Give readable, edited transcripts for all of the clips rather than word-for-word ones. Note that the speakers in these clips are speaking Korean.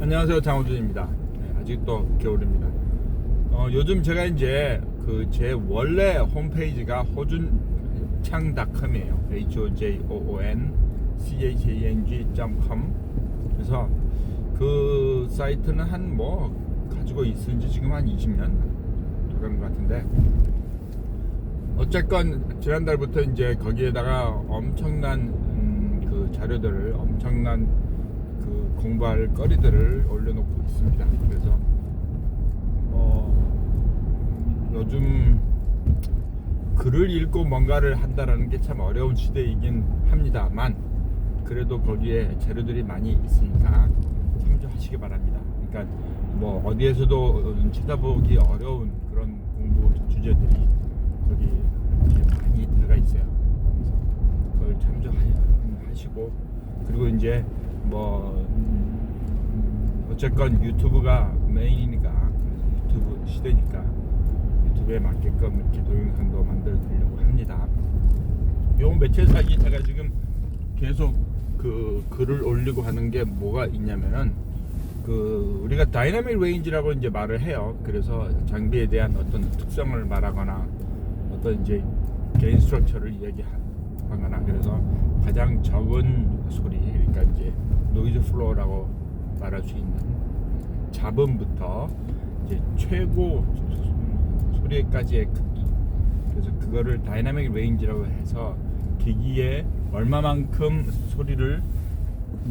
안녕하세요, 장호준입니다. 네, 아직도 겨울입니다. 요즘 제가 이제 제 원래 홈페이지가 hojoonchang.com이에요. hojoonchang.com. 그래서 그 사이트는 가지고 있은 지 지금 한 20년 되는 것 같은데, 어쨌건 지난달부터 이제 거기에다가 엄청난 그 자료들을, 엄청난 그 공부할 거리들을 올려놓고 있습니다. 그래서 요즘 글을 읽고 뭔가를 한다라는 게 참 어려운 시대이긴 합니다만, 그래도 거기에 자료들이 많이 있으니까 참조하시기 바랍니다. 그러니까 어디에서도 찾아보기 어려운 그런 공부 주제들이 거기 많이 들어가 있어요. 그래서 그걸 참조하시고, 그리고 이제 어쨌건 유튜브가 메인이니까, 유튜브 시대니까 유튜브에 맞게끔 이렇게 동영상도 만들어 드리려고 합니다. 요 며칠 사이 제가 지금 계속 그 글을 올리고 하는 게 뭐가 있냐면은, 우리가 다이나믹 레인지라고 이제 말을 해요. 그래서 장비에 대한 어떤 특성을 말하거나 어떤 이제 게인 스트럭처를 얘기하거나, 그래서 가장 적은 소리, 그러니까 이제 노이즈 플로어라고 말할 수 있는 잡음부터 이제 최고 소리까지의 크기, 그래서 그거를 다이나믹 레인지라고 해서 기기에 얼마만큼 소리를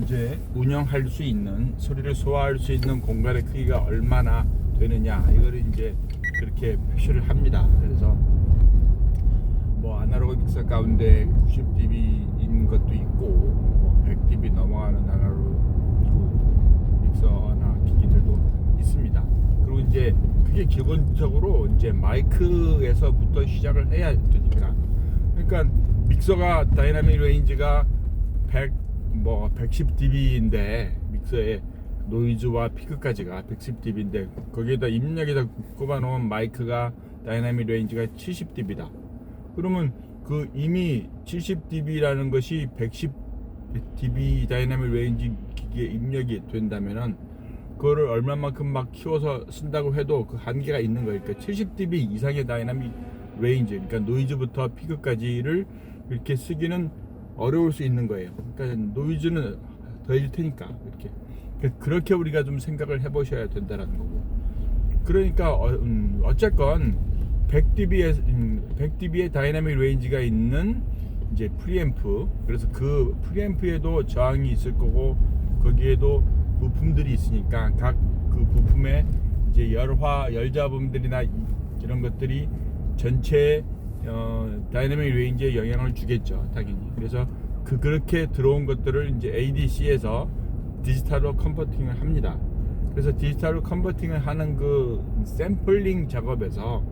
이제 운영할 수 있는, 소리를 소화할 수 있는 공간의 크기가 얼마나 되느냐, 이거를 이제 그렇게 표시를 합니다. 그래서 아날로그 믹서 가운데 90dB인 것도 있고 100dB 넘어가는 아날로그 믹서나 기기들도 있습니다. 그리고 이제 그게 기본적으로 이제 마이크에서부터 시작을 해야 되니까, 그러니까 믹서가 다이나믹 레인지가 110dB인데, 믹서의 노이즈와 피크까지가 110dB인데 거기에다 입력에다 꼽아놓은 마이크가 다이나믹 레인지가 70dB다. 그러면 이미 70dB라는 것이 110dB 다이나믹 레인지 기기에 입력이 된다면은, 그거를 얼마만큼 키워서 쓴다고 해도 그 한계가 있는 거예요. 그러니까 70dB 이상의 다이나믹 레인지, 그러니까 노이즈부터 피크까지를 이렇게 쓰기는 어려울 수 있는 거예요. 그러니까 노이즈는 더해질 테니까, 그렇게 우리가 좀 생각을 해보셔야 된다는 거고. 그러니까 어쨌건 100dB의 다이나믹 레인지가 있는 이제 프리앰프, 그래서 그 프리앰프에도 저항이 있을 거고, 거기에도 부품들이 있으니까 각 그 부품의 이제 열잡음들이나 이런 것들이 전체 다이나믹 레인지에 영향을 주겠죠, 당연히. 그래서 그렇게 들어온 것들을 이제 ADC에서 디지털로 컨버팅을 합니다. 그래서 디지털로 컨버팅을 하는 그 샘플링 작업에서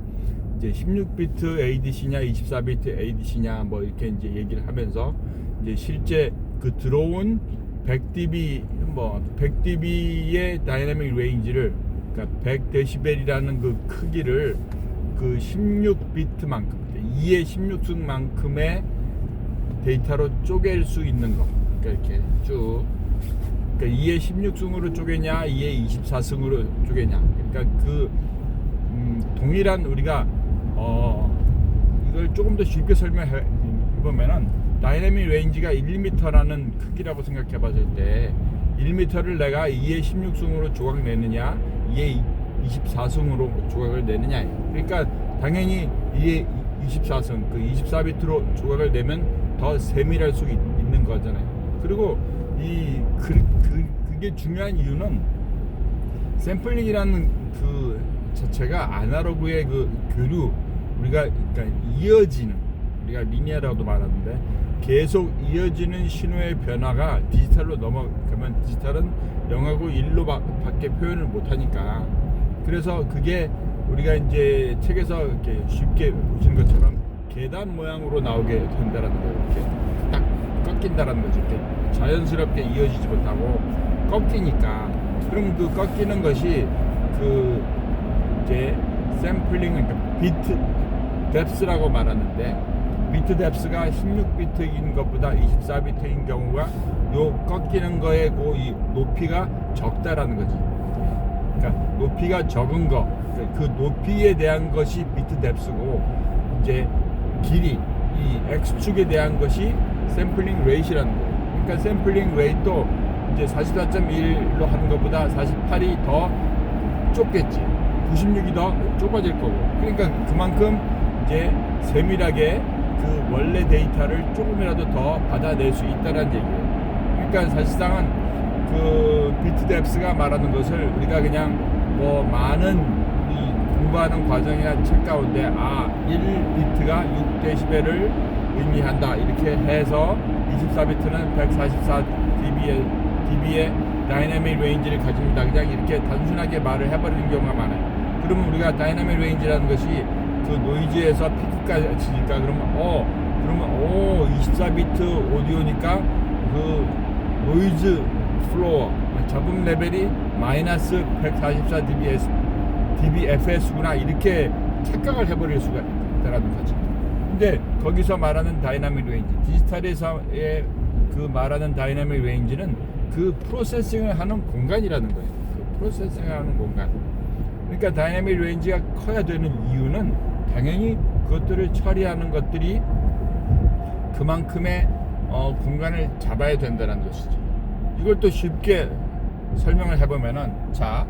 이제 16비트 ADC냐 24비트 ADC냐 이렇게 이제 얘기를 하면서, 이제 실제 들어온 100dB의 다이나믹 레인지를, 그러니까 100dB이라는 그 크기를 16비트만큼, 2의 16승만큼의 데이터로 쪼갤 수 있는 거. 그러니까 이렇게 쭉, 그러니까 2의 16승으로 쪼개냐 2의 24승으로 쪼개냐, 그러니까 동일한, 우리가 이걸 조금 더 쉽게 설명해 보면은, 다이나믹 레인지가 1m라는 크기라고 생각해 봤을 때 1m를 내가 2의 16승으로 조각 내느냐 2의 24승으로 조각을 내느냐. 그러니까 당연히 2의 24승, 24비트로 조각을 내면 더 세밀할 수 있는 거잖아요. 그리고 그게 중요한 이유는, 샘플링이라는 그 자체가 아날로그의 교류, 그러니까 이어지는, 우리가 리니어라고도 말하는데 계속 이어지는 신호의 변화가 디지털로 넘어가면, 디지털은 0하고 1로 밖에 표현을 못하니까, 그래서 그게 우리가 이제 책에서 이렇게 쉽게 보시는 것처럼 계단 모양으로 나오게 된다라는 거예요. 이렇게 딱 꺾인다라는 거죠. 이렇게 자연스럽게 이어지지 못하고 꺾이니까. 그럼 꺾이는 것이 이제 샘플링, 그러니까 비트 뎁스라고 말하는데, 비트 뎁스가 16비트인 것보다 24비트인 경우가 요 꺾이는 거에 이 높이가 적다라는 거지. 그러니까 높이가 적은 거, 그 높이에 대한 것이 비트 뎁스고, 이제 길이, 이 X축에 대한 것이 샘플링 레이트라는 거예요. 그러니까 샘플링 레이트도 이제 44.1로 하는 것보다 48이 더 좁겠지. 96이 더 좁아질 거고. 그러니까 그만큼 이제 세밀하게 그 원래 데이터를 조금이라도 더 받아낼 수 있다는 얘기예요. 그러니까 사실상은 그 비트 뎁스가 말하는 것을 우리가 그냥 뭐 많은 이 공부하는 과정이나 책 가운데 1비트가 6dB를 의미한다 이렇게 해서 24비트는 144dB의 다이내믹 레인지를 가집니다. 그냥 이렇게 단순하게 말을 해버리는 경우가 많아요. 그러면 우리가 다이내믹 레인지라는 것이 그 노이즈에서 피크까지니까 그러면 24비트 오디오니까 그 노이즈 플로어 잡음 레벨이 마이너스 144dBFS구나 이렇게 착각을 해버릴 수가 있다라는 거죠. 근데 거기서 말하는 다이나믹 레인지, 디지털에서의 그 말하는 다이나믹 레인지는 그 프로세싱을 하는 공간이라는 거예요. 그 프로세싱을 하는 공간. 그러니까 다이나믹 레인지가 커야 되는 이유는 당연히 그것들을 처리하는 것들이 그만큼의 공간을 잡아야 된다는 것이죠. 이걸 또 쉽게 설명을 해보면은, 자,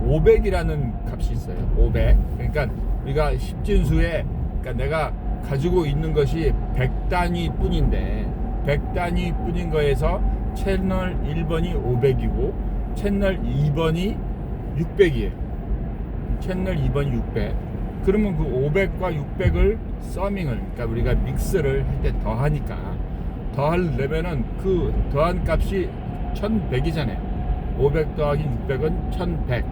500이라는 값이 있어요. 500. 그러니까 우리가 10진수에, 그러니까 내가 가지고 있는 것이 100단위 뿐인데, 100단위 뿐인 거에서 채널 1번이 500이고, 채널 2번이 600이에요. 채널 2번이 600. 그러면 그 500과 600을 서밍을, 그러니까 우리가 믹스를 할 때 더하니까, 더하려면은 그 더한 값이 1100이잖아요. 500 더하기 600은 1100.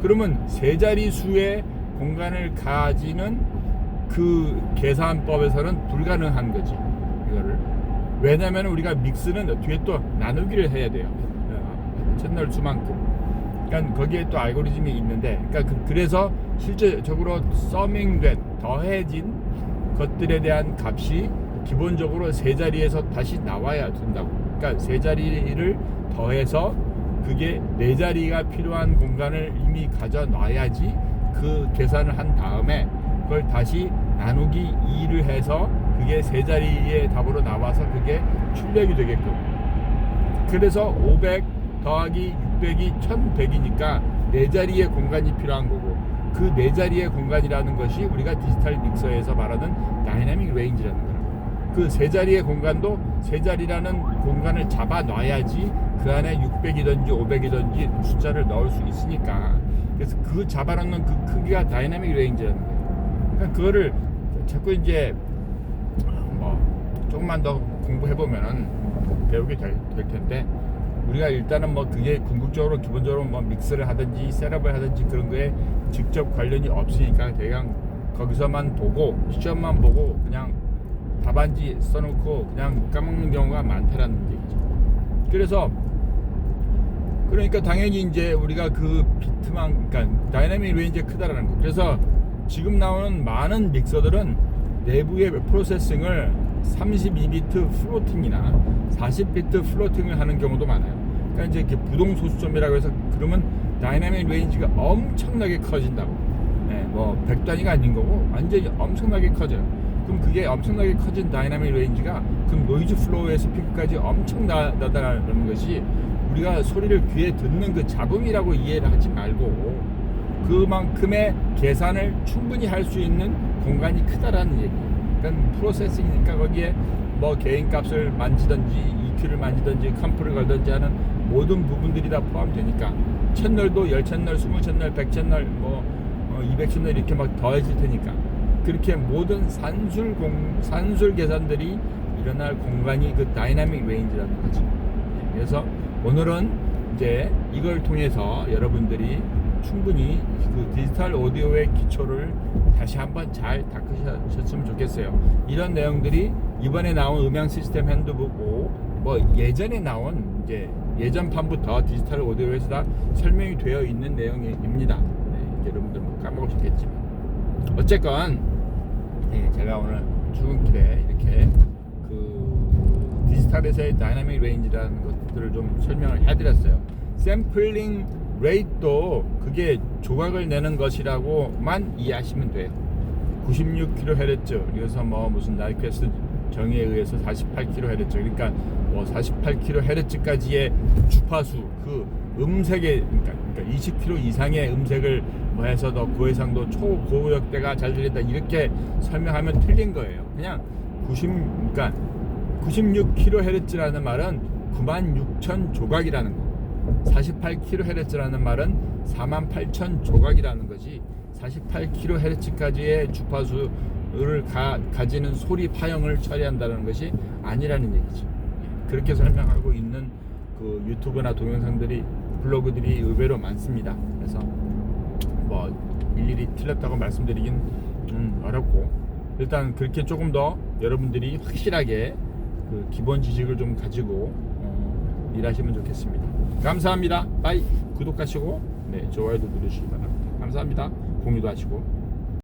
그러면 세 자리 수의 공간을 가지는 그 계산법에서는 불가능한 거지. 이거를. 왜냐면 우리가 믹스는 뒤에 또 나누기를 해야 돼요. 채널 수만큼. 그러니까 거기에 또 알고리즘이 있는데, 그러니까 그래서 실제적으로 서밍된, 더해진 것들에 대한 값이 기본적으로 세 자리에서 다시 나와야 된다고. 그러니까 세 자리를 더해서 그게 네 자리가 필요한 공간을 이미 가져놔야지 그 계산을 한 다음에 그걸 다시 나누기 2를 해서 그게 세 자리의 답으로 나와서 그게 출력이 되게끔. 그래서 500 더하기 600이 1100이니까 네 자리의 공간이 필요한 거고, 그 네 자리의 공간이라는 것이 우리가 디지털 믹서에서 말하는 다이내믹 레인지라는 거라고. 그 세 자리의 공간도 세 자리라는 공간을 잡아 놔야지 그 안에 600이든지 500이든지 숫자를 넣을 수 있으니까. 그래서 그 잡아놓는 그 크기가 다이내믹 레인지라는 거예요. 그러니까 그거를 자꾸 이제 뭐 조금만 더 공부해보면은 배우게 될 텐데, 우리가 일단은 뭐 그게 궁극적으로 기본적으로 뭐 믹스를 하든지 셋업을 하든지 그런 거에 직접 관련이 없으니까 그냥 거기서만 보고 시험만 보고 그냥 답안지 써놓고 그냥 까먹는 경우가 많다라는 얘기죠. 그래서 그러니까 당연히 이제 우리가 그 비트만, 그러니까 다이내믹 레인지가 크다라는 거. 그래서 지금 나오는 많은 믹서들은 내부의 프로세싱을 32비트 플로팅이나 40비트 플로팅을 하는 경우도 많아요. 그러니까 이제 이렇게 부동 소수점이라고 해서 그러면 다이내믹 레인지가 엄청나게 커진다고. 네, 뭐 100단위가 아닌 거고 완전히 엄청나게 커져요. 그럼 그게 엄청나게 커진 다이내믹 레인지가 그럼 노이즈 플로우에서 피크까지 엄청 나다라는 것이 우리가 소리를 귀에 듣는 그 잡음이라고 이해를 하지 말고 그만큼의 계산을 충분히 할 수 있는 공간이 크다라는 얘기예요. 그러니까 프로세싱이니까 거기에 뭐 개인값을 만지든지 EQ를 만지든지 컴프를 걸든지 하는 모든 부분들이 다 포함되니까 채널도 10채널, 20채널, 100채널, 뭐 200채널 이렇게 막 더해질 테니까 그렇게 모든 산술 계산들이 일어날 공간이 그 다이내믹 레인지라는 거죠. 그래서 오늘은 이제 이걸 통해서 여러분들이 충분히 그 디지털 오디오의 기초를 다시 한번 잘 닦으셨으면 좋겠어요. 이런 내용들이 이번에 나온 음향 시스템 핸드북고 뭐 예전에 나온 이제 예전판부터 디지털 오디오에서 다 설명이 되어 있는 내용입니다. 네, 여러분들 뭐 까먹으셨겠지만 어쨌건 네, 제가 오늘 출근길에 이렇게 그 디지털에서의 다이나믹 레인지라는 것들을 좀 설명을 해드렸어요. 샘플링 레이트도 그게 조각을 내는 것이라고만 이해하시면 돼요. 96kHz, 그래서 뭐 무슨 나이퀘스트 정의에 의해서 48kHz, 그러니까 뭐 48kHz까지의 주파수, 그 음색의 그러니까 20km 이상의 음색을 뭐 해서 더 고해상도 초고역대가 잘 들린다 이렇게 설명하면 틀린 거예요. 그냥 96kHz라는 말은 96,000 조각이라는 거. 48kHz라는 말은 48,000 조각이라는 거지. 48kHz까지의 주파수를 가지는 소리 파형을 처리한다는 것이 아니라는 얘기죠. 그렇게 설명하고 있는 그 유튜브나 동영상들이, 블로그들이 의외로 많습니다. 그래서 뭐 일일이 틀렸다고 말씀드리긴 어렵고, 일단 그렇게 조금 더 여러분들이 확실하게 그 기본 지식을 좀 가지고 일하시면 좋겠습니다. 감사합니다. 빠이. 구독하시고 좋아요도 누르시기 바랍니다. 감사합니다. 공유도 하시고.